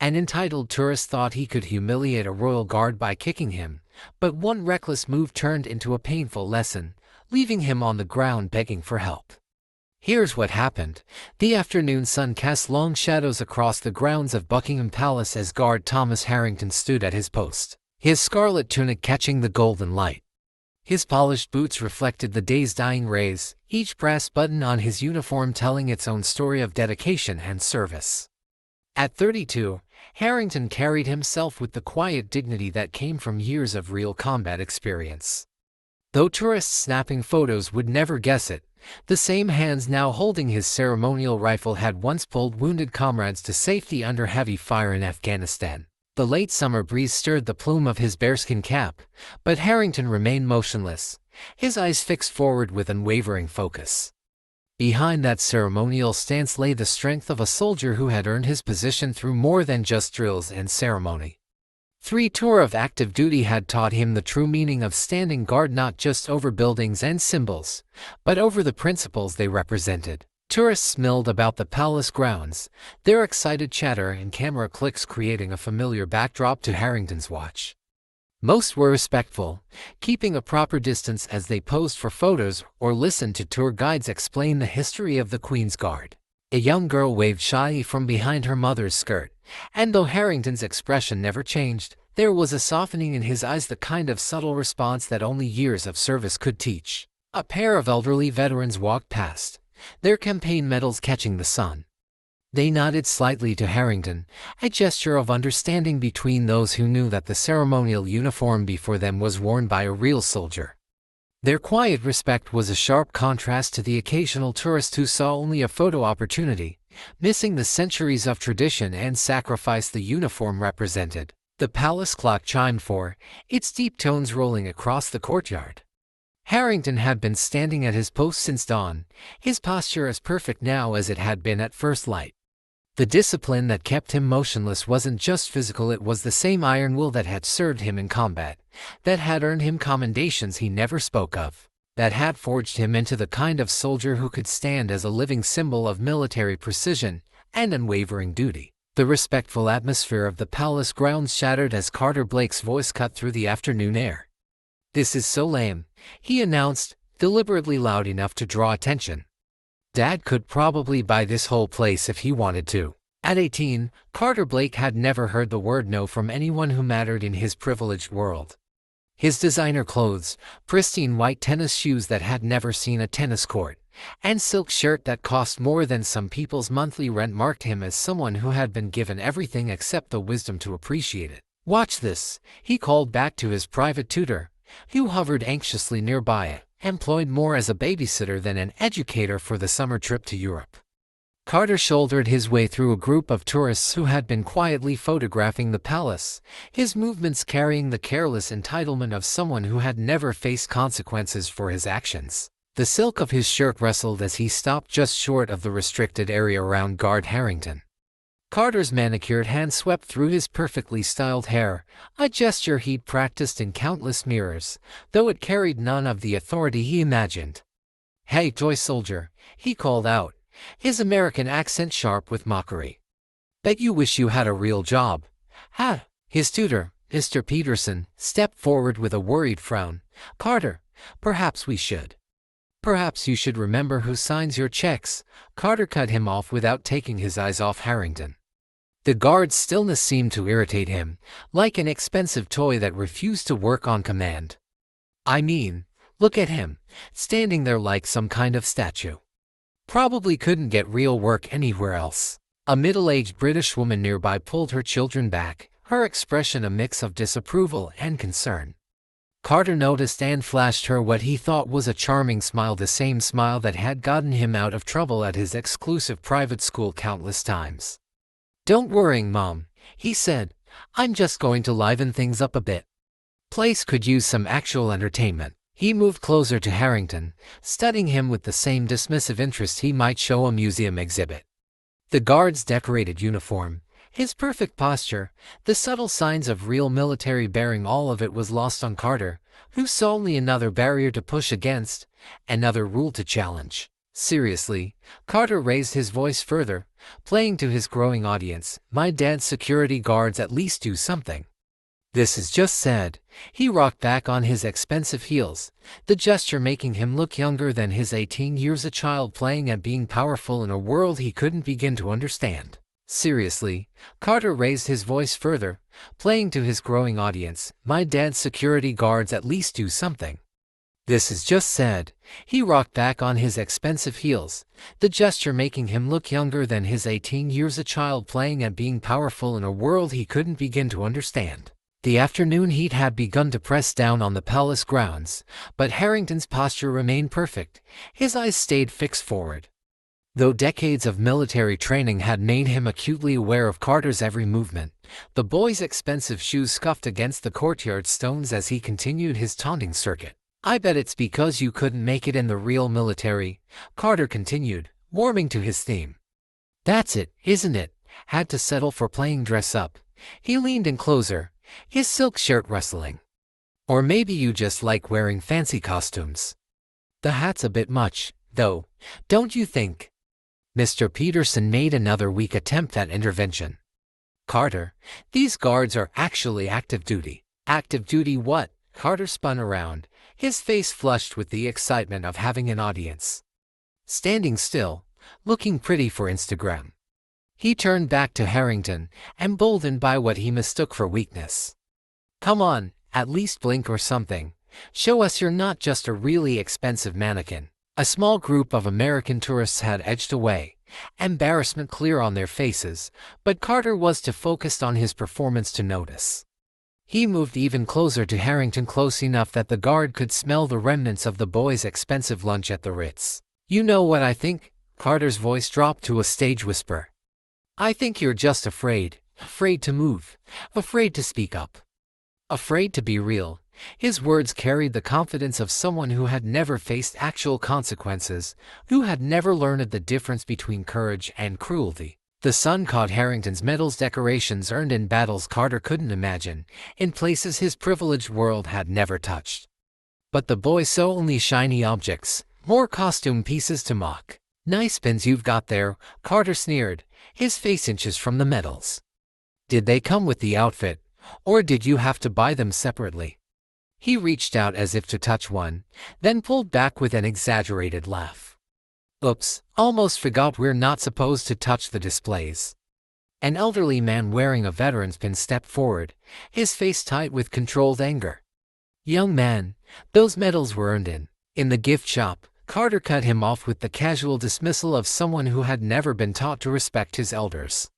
An entitled tourist thought he could humiliate a royal guard by kicking him, but one reckless move turned into a painful lesson, leaving him on the ground begging for help. Here's what happened. The afternoon sun cast long shadows across the grounds of Buckingham Palace as guard Thomas Harrington stood at his post, his scarlet tunic catching the golden light. His polished boots reflected the day's dying rays, each brass button on his uniform telling its own story of dedication and service. At 32, Harrington carried himself with the quiet dignity that came from years of real combat experience. Though tourists snapping photos would never guess it, the same hands now holding his ceremonial rifle had once pulled wounded comrades to safety under heavy fire in Afghanistan. The late summer breeze stirred the plume of his bearskin cap, but Harrington remained motionless, his eyes fixed forward with unwavering focus. Behind that ceremonial stance lay the strength of a soldier who had earned his position through more than just drills and ceremony. 3 tours of active duty had taught him the true meaning of standing guard, not just over buildings and symbols, but over the principles they represented. Tourists milled about the palace grounds, their excited chatter and camera clicks creating a familiar backdrop to Harrington's watch. Most were respectful, keeping a proper distance as they posed for photos or listened to tour guides explain the history of the Queen's Guard. A young girl waved shyly from behind her mother's skirt, and though Harrington's expression never changed, there was a softening in his eyes, the kind of subtle response that only years of service could teach. A pair of elderly veterans walked past, their campaign medals catching the sun. They nodded slightly to Harrington, a gesture of understanding between those who knew that the ceremonial uniform before them was worn by a real soldier. Their quiet respect was a sharp contrast to the occasional tourist who saw only a photo opportunity, missing the centuries of tradition and sacrifice the uniform represented. The palace clock chimed 4, its deep tones rolling across the courtyard. Harrington had been standing at his post since dawn, his posture as perfect now as it had been at first light. The discipline that kept him motionless wasn't just physical, it was the same iron will that had served him in combat, that had earned him commendations he never spoke of, that had forged him into the kind of soldier who could stand as a living symbol of military precision and unwavering duty. The respectful atmosphere of the palace grounds shattered as Carter Blake's voice cut through the afternoon air. "This is so lame," he announced, deliberately loud enough to draw attention. "Dad could probably buy this whole place if he wanted to." At 18, Carter Blake had never heard the word no from anyone who mattered in his privileged world. His designer clothes, pristine white tennis shoes that had never seen a tennis court, and silk shirt that cost more than some people's monthly rent marked him as someone who had been given everything except the wisdom to appreciate it. "Watch this," he called back to his private tutor, who hovered anxiously nearby, employed more as a babysitter than an educator for the summer trip to Europe. Carter shouldered his way through a group of tourists who had been quietly photographing the palace, his movements carrying the careless entitlement of someone who had never faced consequences for his actions. The silk of his shirt rustled as he stopped just short of the restricted area around guard Harrington. Carter's manicured hand swept through his perfectly styled hair, a gesture he'd practiced in countless mirrors, though it carried none of the authority he imagined. "Hey, toy soldier," he called out, his American accent sharp with mockery. "Bet you wish you had a real job." "Ha!" His tutor, Mr. Peterson, stepped forward with a worried frown. "Carter, perhaps we should. Perhaps you should remember who signs your checks." Carter cut him off without taking his eyes off Harrington. The guard's stillness seemed to irritate him, like an expensive toy that refused to work on command. "I mean, look at him, standing there like some kind of statue. Probably couldn't get real work anywhere else." A middle-aged British woman nearby pulled her children back, her expression a mix of disapproval and concern. Carter noticed and flashed her what he thought was a charming smile, the same smile that had gotten him out of trouble at his exclusive private school countless times. "Don't worry, Mom," he said. "I'm just going to liven things up a bit. Place could use some actual entertainment." He moved closer to Harrington, studying him with the same dismissive interest he might show a museum exhibit. The guard's decorated uniform, his perfect posture, the subtle signs of real military bearing, all of it was lost on Carter, who saw only another barrier to push against, another rule to challenge. Seriously, Carter raised his voice further, playing to his growing audience. My dad's security guards at least do something. This is just sad. He rocked back on his expensive heels, the gesture making him look younger than his 18 years, a child playing at being powerful in a world he couldn't begin to understand. Seriously, Carter raised his voice further, playing to his growing audience. My dad's security guards at least do something. This is just sad. He rocked back on his expensive heels, the gesture making him look younger than his 18 years, a child playing at being powerful in a world he couldn't begin to understand. The afternoon heat had begun to press down on the palace grounds, but Harrington's posture remained perfect. His eyes stayed fixed forward. Though decades of military training had made him acutely aware of Carter's every movement, the boy's expensive shoes scuffed against the courtyard stones as he continued his taunting circuit. I bet it's because you couldn't make it in the real military, Carter continued, warming to his theme. That's it, isn't it? Had to settle for playing dress up. He leaned in closer, his silk shirt rustling. Or maybe you just like wearing fancy costumes. The hat's a bit much, though, don't you think? Mr. Peterson made another weak attempt at intervention. Carter, these guards are actually active duty. Active duty what? Carter spun around, his face flushed with the excitement of having an audience. Standing still, looking pretty for Instagram. He turned back to Harrington, emboldened by what he mistook for weakness. Come on, at least blink or something. Show us you're not just a really expensive mannequin. A small group of American tourists had edged away, embarrassment clear on their faces, but Carter was too focused on his performance to notice. He moved even closer to Harrington, close enough that the guard could smell the remnants of the boy's expensive lunch at the Ritz. You know what I think? Carter's voice dropped to a stage whisper. I think you're just afraid to move, afraid to speak up, afraid to be real. His words carried the confidence of someone who had never faced actual consequences, who had never learned the difference between courage and cruelty. The sun caught Harrington's medals, decorations earned in battles Carter couldn't imagine, in places his privileged world had never touched. But the boy saw only shiny objects, more costume pieces to mock. Nice pins you've got there, Carter sneered, his face inches from the medals. Did they come with the outfit, or did you have to buy them separately? He reached out as if to touch one, then pulled back with an exaggerated laugh. Oops, almost forgot we're not supposed to touch the displays. An elderly man wearing a veteran's pin stepped forward, his face tight with controlled anger. Young man, those medals were earned in the gift shop. Carter cut him off with the casual dismissal of someone who had never been taught to respect his elders.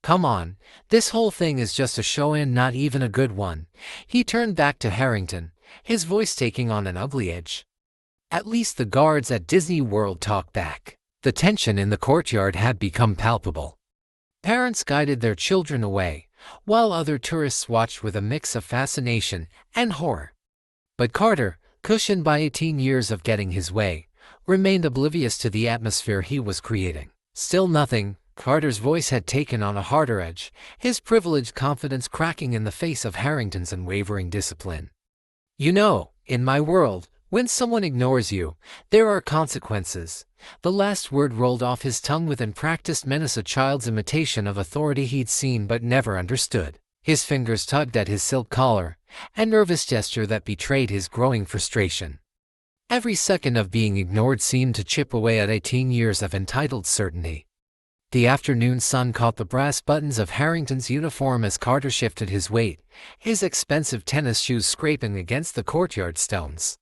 Come on, this whole thing is just a show and not even a good one. He turned back to Harrington, his voice taking on an ugly edge. At least the guards at Disney World talked back. The tension in the courtyard had become palpable. Parents guided their children away, while other tourists watched with a mix of fascination and horror. But Carter, cushioned by 18 years of getting his way, remained oblivious to the atmosphere he was creating. Still nothing. Carter's voice had taken on a harder edge, his privileged confidence cracking in the face of Harrington's unwavering discipline. You know, in my world, when someone ignores you, there are consequences. The last word rolled off his tongue with unpracticed menace, a child's imitation of authority he'd seen but never understood. His fingers tugged at his silk collar, a nervous gesture that betrayed his growing frustration. Every second of being ignored seemed to chip away at 18 years of entitled certainty. The afternoon sun caught the brass buttons of Harrington's uniform as Carter shifted his weight, his expensive tennis shoes scraping against the courtyard stones.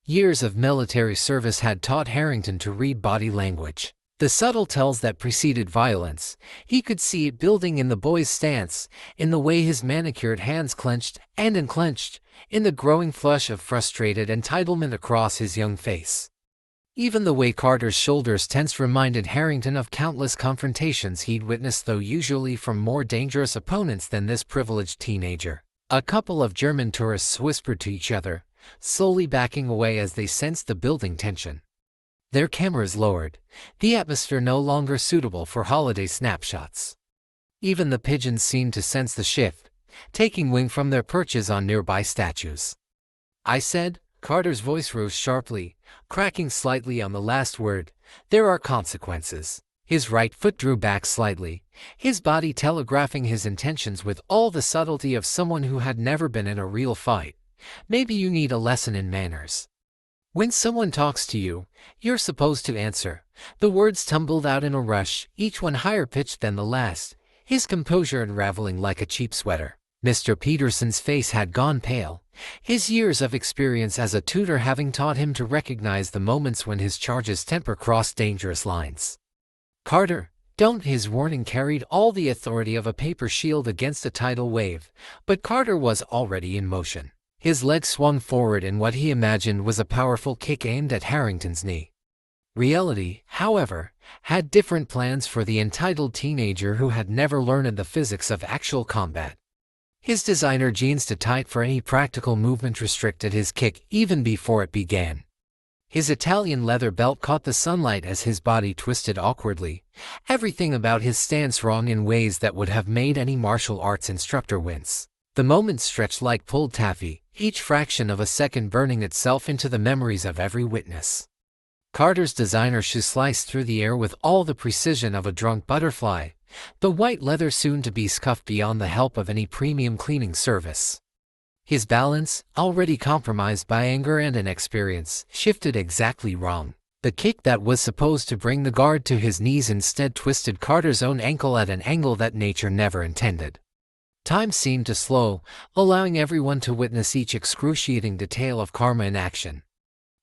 Years of military service had taught Harrington to read body language. The subtle tells that preceded violence. He could see it building in the boy's stance, in the way his manicured hands clenched and unclenched, in the growing flush of frustrated entitlement across his young face. Even the way Carter's shoulders tensed reminded Harrington of countless confrontations he'd witnessed, though usually from more dangerous opponents than this privileged teenager. A couple of German tourists whispered to each other, slowly backing away as they sensed the building tension. Their cameras lowered, the atmosphere no longer suitable for holiday snapshots. Even the pigeons seemed to sense the shift, taking wing from their perches on nearby statues. I said, Carter's voice rose sharply, cracking slightly on the last word. There are consequences. His right foot drew back slightly, his body telegraphing his intentions with all the subtlety of someone who had never been in a real fight. Maybe you need a lesson in manners. When someone talks to you, you're supposed to answer. The words tumbled out in a rush, each one higher pitched than the last, his composure unraveling like a cheap sweater. Mr. Peterson's face had gone pale, his years of experience as a tutor having taught him to recognize the moments when his charge's temper crossed dangerous lines. "Carter, don't!" His warning carried all the authority of a paper shield against a tidal wave, but Carter was already in motion. His leg swung forward in what he imagined was a powerful kick aimed at Harrington's knee. Reality, however, had different plans for the entitled teenager who had never learned the physics of actual combat. His designer jeans too tight for any practical movement restricted his kick even before it began. His Italian leather belt caught the sunlight as his body twisted awkwardly, everything about his stance wrong in ways that would have made any martial arts instructor wince. The moment stretched like pulled taffy, each fraction of a second burning itself into the memories of every witness. Carter's designer shoe sliced through the air with all the precision of a drunk butterfly, the white leather soon to be scuffed beyond the help of any premium cleaning service. His balance, already compromised by anger and inexperience, shifted exactly wrong. The kick that was supposed to bring the guard to his knees instead twisted Carter's own ankle at an angle that nature never intended. Time seemed to slow, allowing everyone to witness each excruciating detail of karma in action.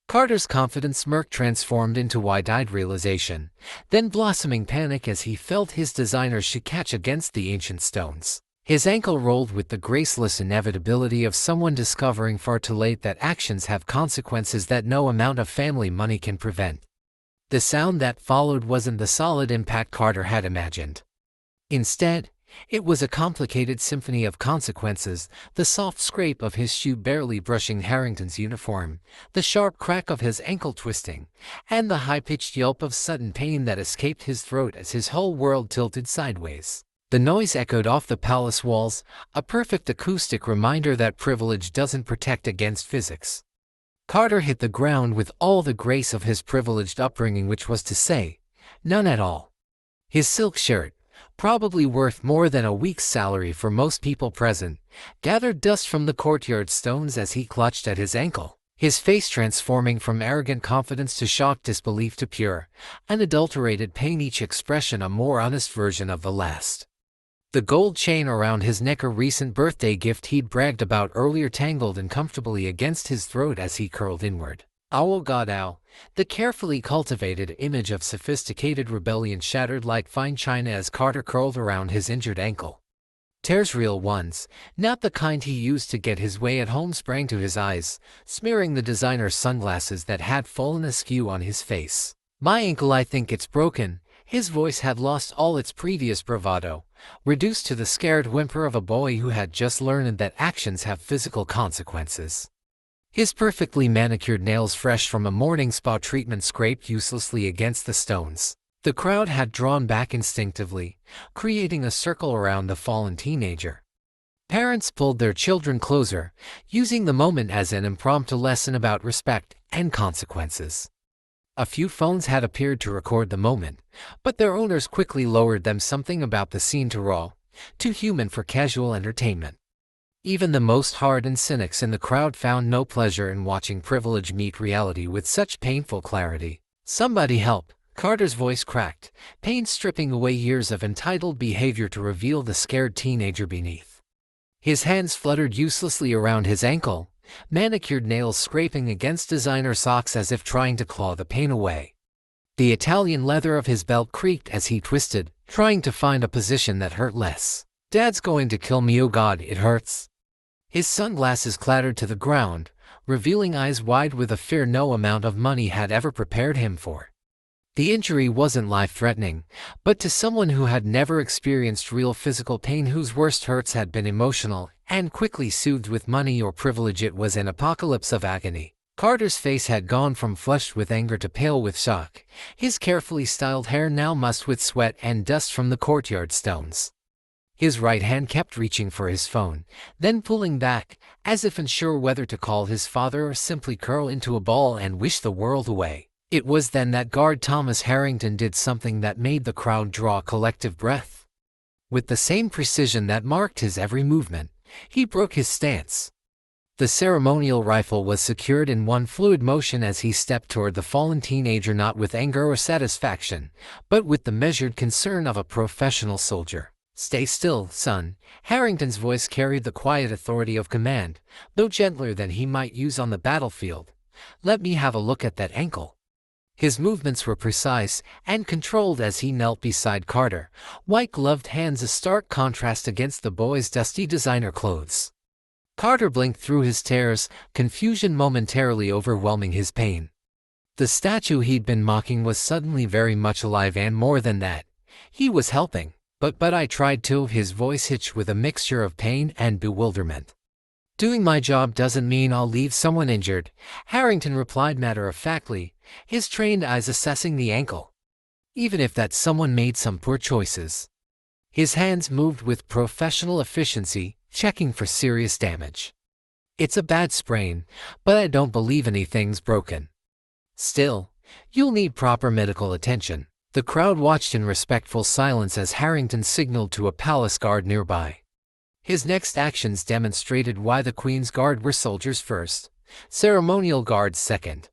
Carter's confident smirk transformed into wide-eyed realization, then blossoming panic as he felt his designer should catch against the ancient stones. His ankle rolled with the graceless inevitability of someone discovering far too late that actions have consequences that no amount of family money can prevent. The sound that followed wasn't the solid impact Carter had imagined. Instead, it was a complicated symphony of consequences, the soft scrape of his shoe barely brushing Harrington's uniform, the sharp crack of his ankle twisting, and the high-pitched yelp of sudden pain that escaped his throat as his whole world tilted sideways. The noise echoed off the palace walls, a perfect acoustic reminder that privilege doesn't protect against physics. Carter hit the ground with all the grace of his privileged upbringing, which was to say, none at all. His silk shirt, probably worth more than a week's salary for most people present, gathered dust from the courtyard stones as he clutched at his ankle, his face transforming from arrogant confidence to shocked disbelief to pure, unadulterated pain, each expression a more honest version of the last. The gold chain around his neck, a recent birthday gift he'd bragged about earlier, tangled uncomfortably against his throat as he curled inward. "Oh God, ow!" The carefully cultivated image of sophisticated rebellion shattered like fine china as Carter curled around his injured ankle. Tears, real ones, not the kind he used to get his way at home, sprang to his eyes, smearing the designer's sunglasses that had fallen askew on his face. "My ankle, I think it's broken." His voice had lost all its previous bravado, reduced to the scared whimper of a boy who had just learned that actions have physical consequences. His perfectly manicured nails, fresh from a morning spa treatment, scraped uselessly against the stones. The crowd had drawn back instinctively, creating a circle around the fallen teenager. Parents pulled their children closer, using the moment as an impromptu lesson about respect and consequences. A few phones had appeared to record the moment, but their owners quickly lowered them, something about the scene too raw, too human for casual entertainment. Even the most hardened cynics in the crowd found no pleasure in watching privilege meet reality with such painful clarity. "Somebody help!" Carter's voice cracked, pain stripping away years of entitled behavior to reveal the scared teenager beneath. His hands fluttered uselessly around his ankle, manicured nails scraping against designer socks as if trying to claw the pain away. The Italian leather of his belt creaked as he twisted, trying to find a position that hurt less. "Dad's going to kill me, oh God, it hurts." His sunglasses clattered to the ground, revealing eyes wide with a fear no amount of money had ever prepared him for. The injury wasn't life-threatening, but to someone who had never experienced real physical pain, whose worst hurts had been emotional and quickly soothed with money or privilege, it was an apocalypse of agony. Carter's face had gone from flushed with anger to pale with shock, his carefully styled hair now mussed with sweat and dust from the courtyard stones. His right hand kept reaching for his phone, then pulling back, as if unsure whether to call his father or simply curl into a ball and wish the world away. It was then that guard Thomas Harrington did something that made the crowd draw a collective breath. With the same precision that marked his every movement, he broke his stance. The ceremonial rifle was secured in one fluid motion as he stepped toward the fallen teenager, not with anger or satisfaction, but with the measured concern of a professional soldier. "Stay still, son." Harrington's voice carried the quiet authority of command, though gentler than he might use on the battlefield. "Let me have a look at that ankle." His movements were precise and controlled as he knelt beside Carter, white-gloved hands a stark contrast against the boy's dusty designer clothes. Carter blinked through his tears, confusion momentarily overwhelming his pain. The statue he'd been mocking was suddenly very much alive, and more than that, he was helping. But I tried to." His voice hitched with a mixture of pain and bewilderment. "Doing my job doesn't mean I'll leave someone injured," Harrington replied matter-of-factly, his trained eyes assessing the ankle. "Even if that someone made some poor choices." His hands moved with professional efficiency, checking for serious damage. "It's a bad sprain, but I don't believe anything's broken. Still, you'll need proper medical attention." The crowd watched in respectful silence as Harrington signaled to a palace guard nearby. His next actions demonstrated why the Queen's Guard were soldiers first, ceremonial guards second.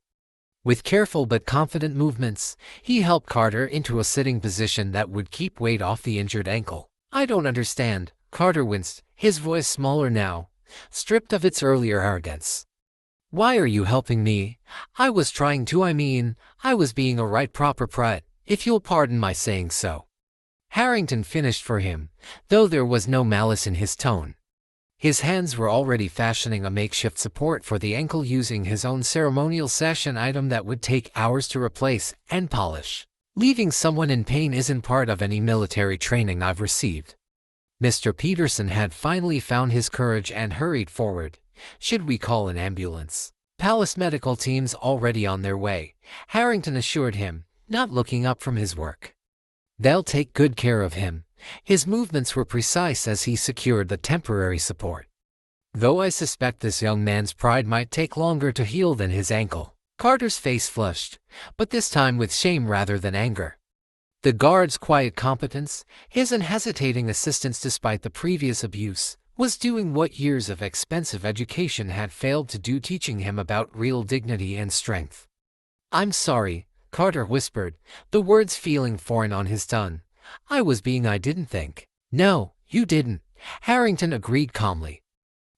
With careful but confident movements, he helped Carter into a sitting position that would keep weight off the injured ankle. "I don't understand." Carter winced, his voice smaller now, stripped of its earlier arrogance. "Why are you helping me? I was trying to. I was being a right proper prat, if you'll pardon my saying so." Harrington finished for him, though there was no malice in his tone. His hands were already fashioning a makeshift support for the ankle using his own ceremonial sash, an item that would take hours to replace and polish. "Leaving someone in pain isn't part of any military training I've received." Mr. Peterson had finally found his courage and hurried forward. "Should we call an ambulance?" "Palace medical team's already on their way," Harrington assured him, not looking up from his work. "They'll take good care of him." His movements were precise as he secured the temporary support. "Though I suspect this young man's pride might take longer to heal than his ankle." Carter's face flushed, but this time with shame rather than anger. The guard's quiet competence, his unhesitating assistance despite the previous abuse, was doing what years of expensive education had failed to do, teaching him about real dignity and strength. "I'm sorry," Carter whispered, the words feeling foreign on his tongue. "I didn't think." "No, you didn't," Harrington agreed calmly.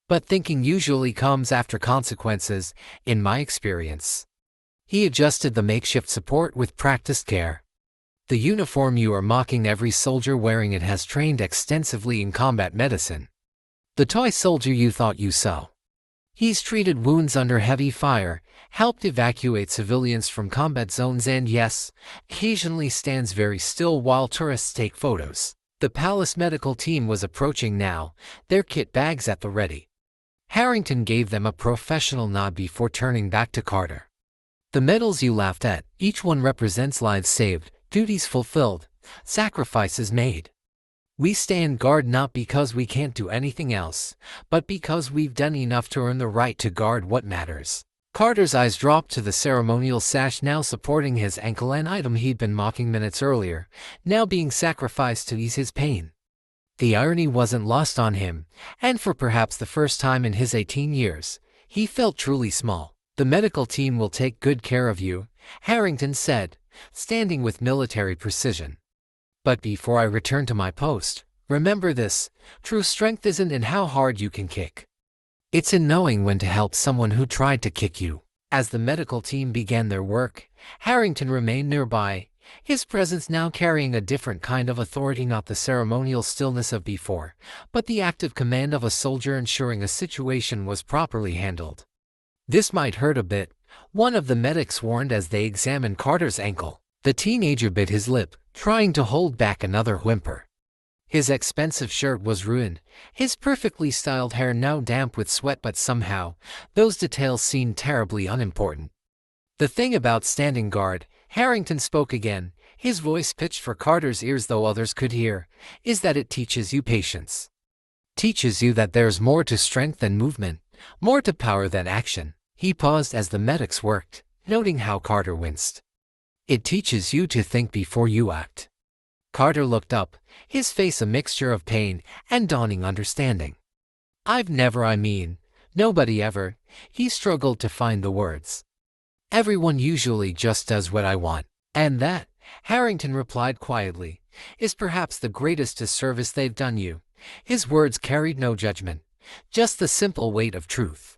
"But thinking usually comes after consequences, in my experience." He adjusted the makeshift support with practiced care. "The uniform you are mocking, every soldier wearing it has trained extensively in combat medicine. The toy soldier you thought you saw, he's treated wounds under heavy fire, helped evacuate civilians from combat zones, and yes, occasionally stands very still while tourists take photos." The palace medical team was approaching now, their kit bags at the ready. Harrington gave them a professional nod before turning back to Carter. "The medals you laughed at, each one represents lives saved, duties fulfilled, sacrifices made. We stand guard not because we can't do anything else, but because we've done enough to earn the right to guard what matters." Carter's eyes dropped to the ceremonial sash now supporting his ankle, an item he'd been mocking minutes earlier, now being sacrificed to ease his pain. The irony wasn't lost on him, and for perhaps the first time in his 18 years, he felt truly small. "The medical team will take good care of you," Harrington said, standing with military precision. "But before I return to my post, remember this: true strength isn't in how hard you can kick. It's in knowing when to help someone who tried to kick you." As the medical team began their work, Harrington remained nearby, his presence now carrying a different kind of authority, not the ceremonial stillness of before, but the active command of a soldier ensuring a situation was properly handled. "This might hurt a bit," one of the medics warned as they examined Carter's ankle. The teenager bit his lip, trying to hold back another whimper. His expensive shirt was ruined, his perfectly styled hair now damp with sweat, but somehow, those details seemed terribly unimportant. "The thing about standing guard," Harrington spoke again, his voice pitched for Carter's ears though others could hear, is that it teaches you patience. Teaches you that there's more to strength than movement, more to power than action. He paused as the medics worked, noting how Carter winced. It teaches you to think before you act. Carter looked up, his face a mixture of pain and dawning understanding. Nobody ever. He struggled to find the words. Everyone usually just does what I want. And that, Harrington replied quietly, is perhaps the greatest disservice they've done you. His words carried no judgment, just the simple weight of truth.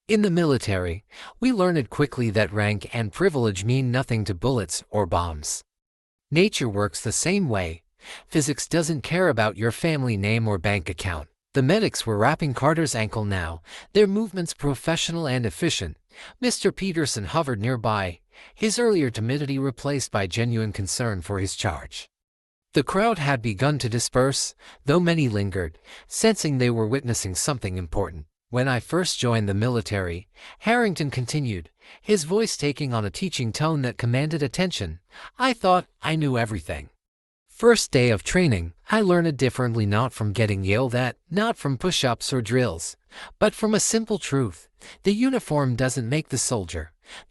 In the military, we learned quickly that rank and privilege mean nothing to bullets or bombs. Nature works the same way. Physics doesn't care about your family name or bank account. The medics were wrapping Carter's ankle now, their movements professional and efficient. Mr. Peterson hovered nearby, his earlier timidity replaced by genuine concern for his charge. The crowd had begun to disperse, though many lingered, sensing they were witnessing something important. When I first joined the military, Harrington continued, his voice taking on a teaching tone that commanded attention, I thought I knew everything. First day of training, I learned it differently, not from getting yelled at, not from push-ups or drills, but from a simple truth. The uniform doesn't make the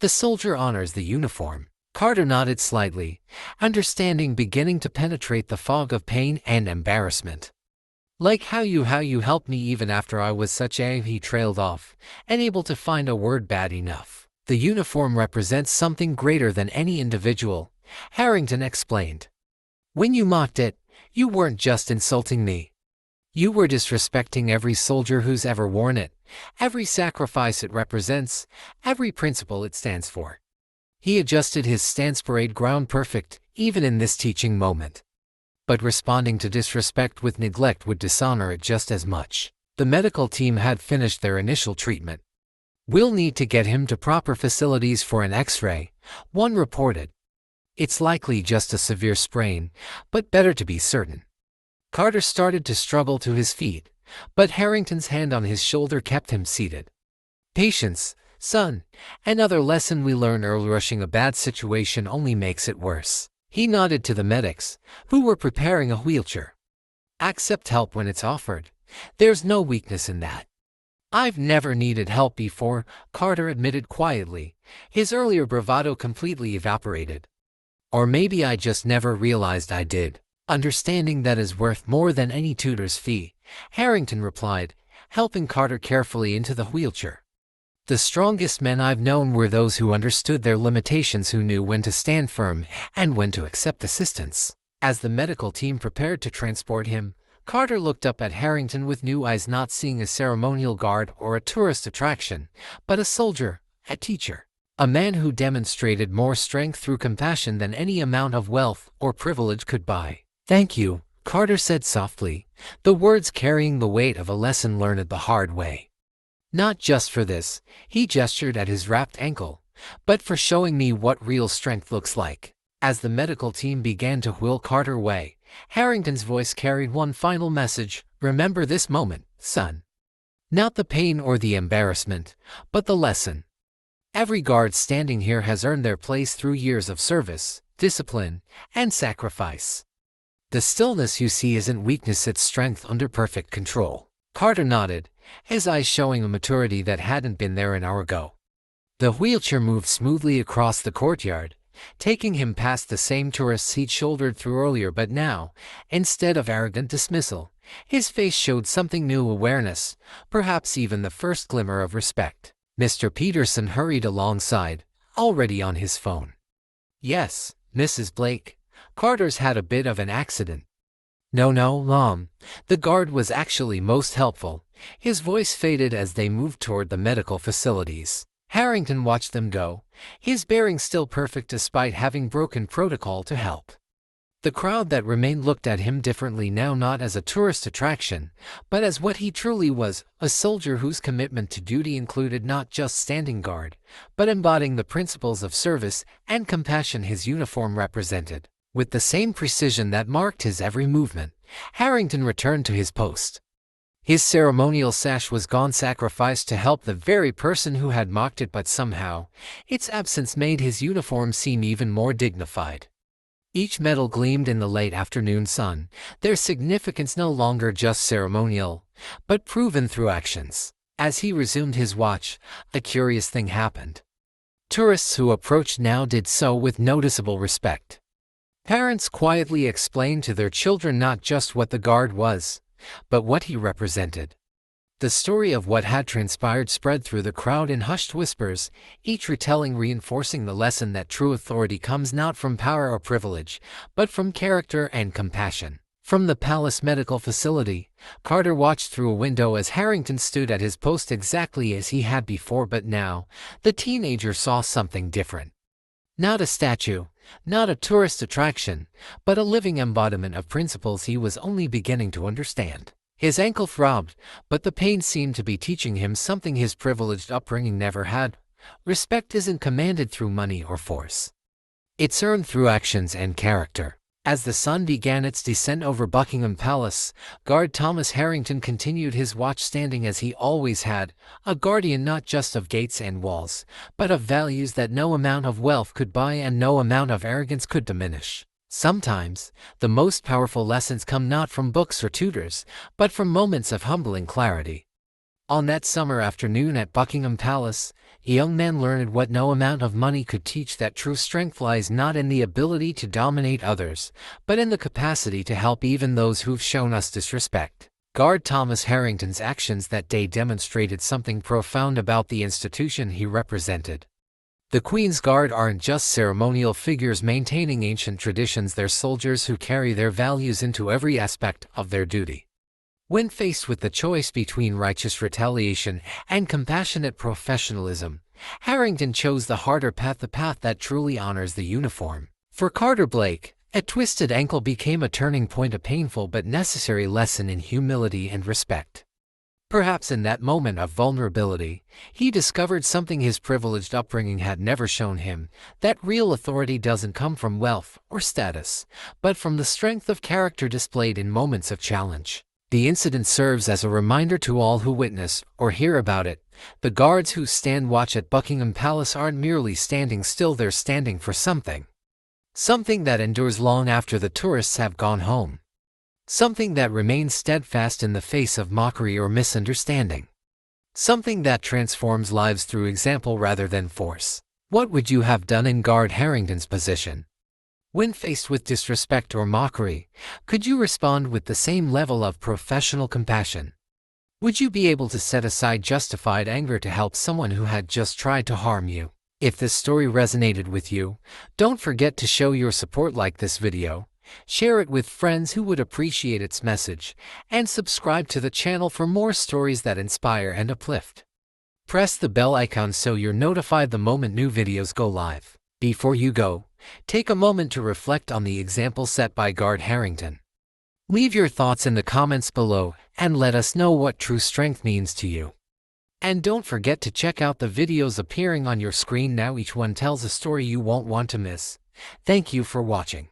soldier honors the uniform. Carter nodded slightly, understanding beginning to penetrate the fog of pain and embarrassment. Like how you helped me even after I was such a, he trailed off, unable to find a word bad enough. The uniform represents something greater than any individual, Harrington explained. When you mocked it, you weren't just insulting me. You were disrespecting every soldier who's ever worn it, every sacrifice it represents, every principle it stands for. He adjusted his stance, parade ground perfect, even in this teaching moment. But responding to disrespect with neglect would dishonor it just as much. The medical team had finished their initial treatment. We'll need to get him to proper facilities for an X-ray, one reported. It's likely just a severe sprain, but better to be certain. Carter started to struggle to his feet, but Harrington's hand on his shoulder kept him seated. Patience, son, another lesson we learn early. Rushing a bad situation only makes it worse. He nodded to the medics, who were preparing a wheelchair. Accept help when it's offered. There's no weakness in that. I've never needed help before, Carter admitted quietly, his earlier bravado completely evaporated. Or maybe I just never realized I did. Understanding that is worth more than any tutor's fee, Harrington replied, helping Carter carefully into the wheelchair. The strongest men I've known were those who understood their limitations, who knew when to stand firm and when to accept assistance. As the medical team prepared to transport him, Carter looked up at Harrington with new eyes, not seeing a ceremonial guard or a tourist attraction, but a soldier, a teacher. A man who demonstrated more strength through compassion than any amount of wealth or privilege could buy. Thank you, Carter said softly, the words carrying the weight of a lesson learned the hard way. Not just for this, he gestured at his wrapped ankle, but for showing me what real strength looks like. As the medical team began to wheel Carter away, Harrington's voice carried one final message, remember this moment, son. Not the pain or the embarrassment, but the lesson. Every guard standing here has earned their place through years of service, discipline, and sacrifice. The stillness you see isn't weakness, it's strength under perfect control. Carter nodded, his eyes showing a maturity that hadn't been there an hour ago. The wheelchair moved smoothly across the courtyard, taking him past the same tourists he'd shouldered through earlier, but now, instead of arrogant dismissal, his face showed something new, awareness, perhaps even the first glimmer of respect. Mr. Peterson hurried alongside, already on his phone. Yes, Mrs. Blake, Carter's had a bit of an accident. No, the guard was actually most helpful. His voice faded as they moved toward the medical facilities. Harrington watched them go, his bearing still perfect despite having broken protocol to help. The crowd that remained looked at him differently now, not as a tourist attraction, but as what he truly was, a soldier whose commitment to duty included not just standing guard, but embodying the principles of service and compassion his uniform represented. With the same precision that marked his every movement, Harrington returned to his post. His ceremonial sash was gone, sacrificed to help the very person who had mocked it, but somehow, its absence made his uniform seem even more dignified. Each medal gleamed in the late afternoon sun, their significance no longer just ceremonial, but proven through actions. As he resumed his watch, a curious thing happened. Tourists who approached now did so with noticeable respect. Parents quietly explained to their children not just what the guard was, but what he represented. The story of what had transpired spread through the crowd in hushed whispers, each retelling reinforcing the lesson that true authority comes not from power or privilege, but from character and compassion. From the palace medical facility, Carter watched through a window as Harrington stood at his post exactly as he had before, but now, the teenager saw something different. Not a statue, not a tourist attraction, but a living embodiment of principles he was only beginning to understand. His ankle throbbed, but the pain seemed to be teaching him something his privileged upbringing never had. Respect isn't commanded through money or force. It's earned through actions and character. As the sun began its descent over Buckingham Palace, Guard Thomas Harrington continued his watch standing as he always had, a guardian not just of gates and walls, but of values that no amount of wealth could buy and no amount of arrogance could diminish. Sometimes, the most powerful lessons come not from books or tutors, but from moments of humbling clarity. On that summer afternoon at Buckingham Palace, a young man learned what no amount of money could teach, that true strength lies not in the ability to dominate others, but in the capacity to help even those who've shown us disrespect. Guard Thomas Harrington's actions that day demonstrated something profound about the institution he represented. The Queen's Guard aren't just ceremonial figures maintaining ancient traditions, they're soldiers who carry their values into every aspect of their duty. When faced with the choice between righteous retaliation and compassionate professionalism, Harrington chose the harder path, the path that truly honors the uniform. For Carter Blake, a twisted ankle became a turning point, a painful but necessary lesson in humility and respect. Perhaps in that moment of vulnerability, he discovered something his privileged upbringing had never shown him, that real authority doesn't come from wealth or status, but from the strength of character displayed in moments of challenge. The incident serves as a reminder to all who witness or hear about it. The guards who stand watch at Buckingham Palace aren't merely standing still, they're standing for something. Something that endures long after the tourists have gone home. Something that remains steadfast in the face of mockery or misunderstanding. Something that transforms lives through example rather than force. What would you have done in Guard Harrington's position? When faced with disrespect or mockery, could you respond with the same level of professional compassion? Would you be able to set aside justified anger to help someone who had just tried to harm you? If this story resonated with you, don't forget to show your support, like this video, share it with friends who would appreciate its message, and subscribe to the channel for more stories that inspire and uplift. Press the bell icon so you're notified the moment new videos go live. Before you go, take a moment to reflect on the example set by Guard Harrington. Leave your thoughts in the comments below and let us know what true strength means to you. And don't forget to check out the videos appearing on your screen now. Each one tells a story you won't want to miss. Thank you for watching.